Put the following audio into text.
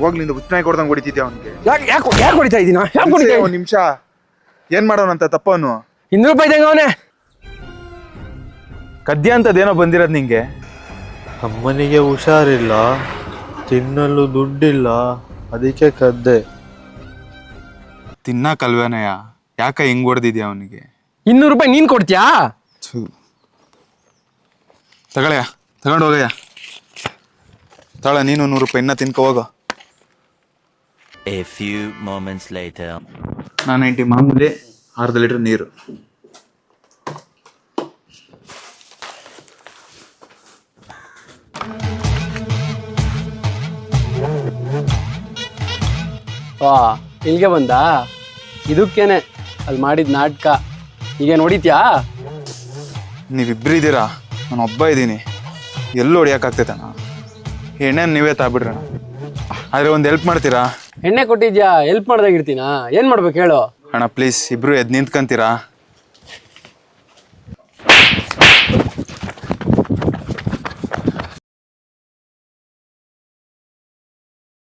ಹೋಗ್ಲಿಂದ ಉಚ್ಚನಾಯಿ ಕೊಡ್ದಂಗೆ ಹೊಡಿತಿದ್ದೆ ಅವನಿಗೆ. ಯಾಕೆ ಹೊಡಿತಾ ಇದ್ದೀನ? ಯಾಕೆ ಹೊಡಿತಾ ಒಂದ್ ನಿಮಿಷ ಏನ್ ಮಾಡೋನಂತ ತಪ್ಪವನು? 200 ರೂಪಾಯಿ ಇದ್ದಂಗ ಅವನೇ. ಕದ್ಯ ಅಂತದೇನೋ ಬಂದಿರೋದ್ ನಿಂಗೆ. ಅಮ್ಮನಿಗೆ ಹುಷಾರಿಲ್ಲ, ತಿನ್ನಲು ದುಡ್ಡಿಲ್ಲ, ಅದಕ್ಕೆ ಕದ್ದೆ. ತಿನ್ನಕಲ್ವೇನಯ್ಯ, ಯಾಕ ಹಿಂಗ್ ಹೊಡೆದಿದ್ಯಾ ಅವನಿಗೆ? 200 ರೂಪಾಯಿ ನೀನ್ ಕೊಡ್ತೀಯಾ? ತಗೊಳಯ್ಯ, ತಗೊಂಡು ಹೋಗಯ್ಯ. ತಗೊಳ ನೀನು 100 ರೂಪಾಯಿ ಇನ್ನ ತಿನ್ಕೊ ಹೋಗೋ. A few moments later. 90 ಮಾಮೂಲಿ, 1/2 ಲೀಟರ್ ನೀರು. ಇಲ್ಲಿಗೆ ಬಂದ? ಇದಕ್ಕೇನೆ ಅಲ್ಲಿ ಮಾಡಿದ ನಾಟಕ. ಈಗ ನೋಡಿದ್ಯಾ? ನೀವಿಬ್ರು ಇದ್ದೀರಾ, ನಾನು ಒಬ್ಬ ಇದ್ದೀನಿ. ಎಲ್ಲೂ ಹೊಡಿಯೋಕ್ಕಾಗ್ತೈತಣ್ಣ. ಎಣ್ಣೆ ನೀವೇ ತಾಬಿಡ್ರಣ. ಆದ್ರೆ ಒಂದು ಹೆಲ್ಪ್ ಮಾಡ್ತೀರಾ? ಎಣ್ಣೆ ಕೊಟ್ಟಿದ್ಯಾ, ಹೆಲ್ಪ್ ಮಾಡ್ದಾಗಿರ್ತೀನಾ? ಏನ್ ಮಾಡ್ಬೇಕು ಹೇಳು? ಅಣ್ಣ ಪ್ಲೀಸ್, ಇಬ್ರು ಎದ್ದು ನಿಂತ್ಕೊಂತೀರಾ?